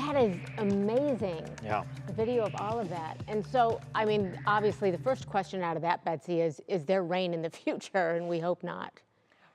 That is amazing. Yeah. The video of all of that. And so, I mean, obviously the first question out of that, Betsy, is there rain in the future? And we hope not.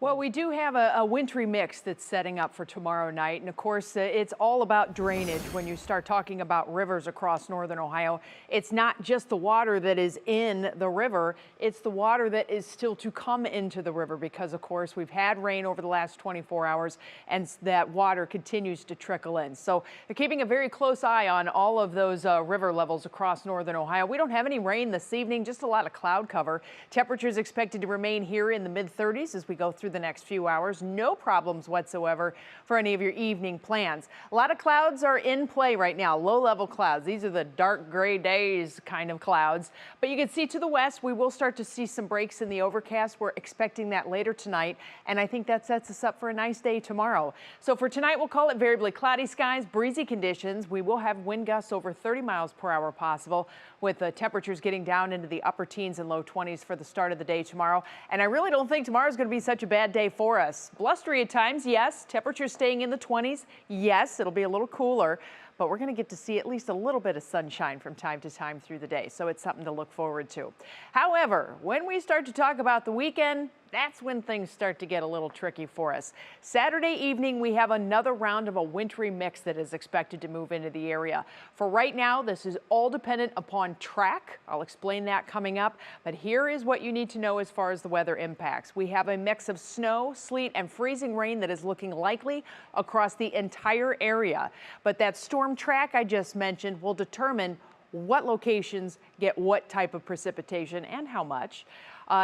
Well, we do have a wintry mix that's setting up for tomorrow night. And of course, it's all about drainage when you start talking about rivers across northern Ohio. It's not just the water that is in the river, it's the water that is still to come into the river because, of course, we've had rain over the last 24 hours and that water continues to trickle in. So they're keeping a very close eye on all of those river levels across northern Ohio. We don't have any rain this evening, just a lot of cloud cover. Temperatures expected to remain here in the mid-30s as we go through the next few hours. No problems whatsoever for any of your evening plans. A lot of clouds are in play right now, low-level clouds. These are the dark gray days kind of clouds. But you can see to the west, we will start to see some breaks in the overcast. We're expecting that later tonight, and I think that sets us up for a nice day tomorrow. So for tonight, we'll call it variably cloudy skies, breezy conditions. We will have wind gusts over 30 miles per hour possible, with the temperatures getting down into the upper teens and low 20s for the start of the day tomorrow. And I really don't think tomorrow is going to be such a bad day for us. Blustery at times, yes. Temperatures staying in the 20s, yes. It'll be a little cooler, but we're going to get to see at least a little bit of sunshine from time to time through the day, so it's something to look forward to. However, when we start to talk about the weekend, that's when things start to get a little tricky for us. Saturday evening, we have another round of a wintry mix that is expected to move into the area. For right now, this is all dependent upon track. I'll explain that coming up, but here is what you need to know as far as the weather impacts. We have a mix of snow, sleet, and freezing rain that is looking likely across the entire area. But that storm track I just mentioned will determine what locations get what type of precipitation and how much.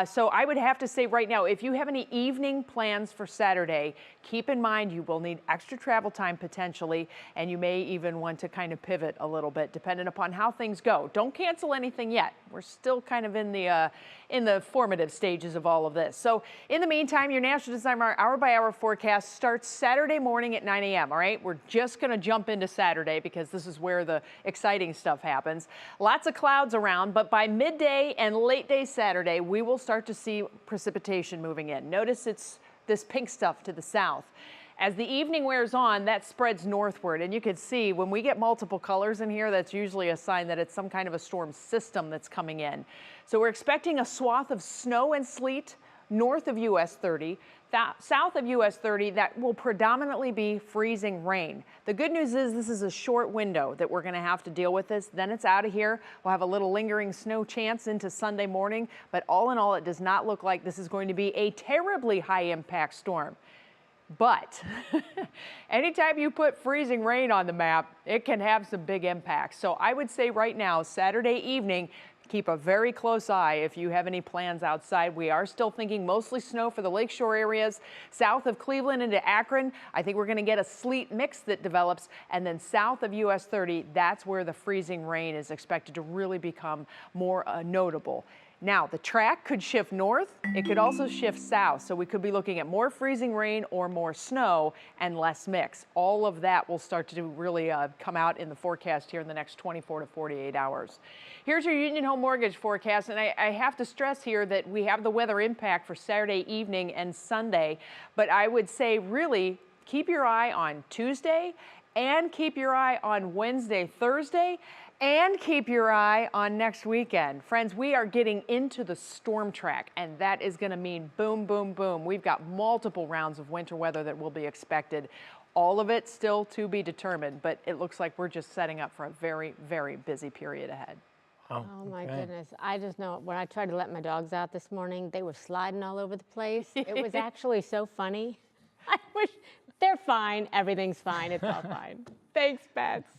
So I would have to say right now, if you have any evening plans for Saturday, keep in mind you will need extra travel time potentially, and you may even want to kind of pivot a little bit depending upon how things go. Don't cancel anything yet. We're still kind of in the formative stages of all of this. So in the meantime, your National Designer hour-by-hour forecast starts Saturday morning at 9 a.m., all right? We're just going to jump into Saturday because this is where the exciting stuff happens. Lots of clouds around, but by midday and late day Saturday, we will start to see precipitation moving in. Notice it's this pink stuff to the south. As the evening wears on, that spreads northward, and you can see when we get multiple colors in here, that's usually a sign that it's some kind of a storm system that's coming in. So we're expecting a swath of snow and sleet north of US 30. South of US 30, that will predominantly be freezing rain. The good news is this is a short window that we're going to have to deal with this. Then it's out of here. We'll have a little lingering snow chance into Sunday morning, but all in all, it does not look like this is going to be a terribly high impact storm. But anytime you put freezing rain on the map, it can have some big impacts. So I would say right now, Saturday evening, keep a very close eye if you have any plans outside. We are still thinking mostly snow for the lakeshore areas. South of Cleveland into Akron, I think we're going to get a sleet mix that develops. And then south of US 30, that's where the freezing rain is expected to really become more notable. Now, the track could shift north. It could also shift south. So we could be looking at more freezing rain or more snow and less mix. All of that will start to really come out in the forecast here in the next 24 to 48 hours. Here's your Union Home Mortgage forecast. And I have to stress here that we have the weather impact for Saturday evening and Sunday. But I would say really keep your eye on Tuesday and keep your eye on Wednesday, Thursday, and keep your eye on next weekend. Friends, we are getting into the storm track, and that is going to mean boom, boom, boom. We've got multiple rounds of winter weather that will be expected. All of it still to be determined, but it looks like we're just setting up for a very, very busy period ahead. Oh my goodness. I just know when I tried to let my dogs out this morning, they were sliding all over the place. It was actually so funny. I wish they're fine. Everything's fine. It's all fine. Thanks, Bets.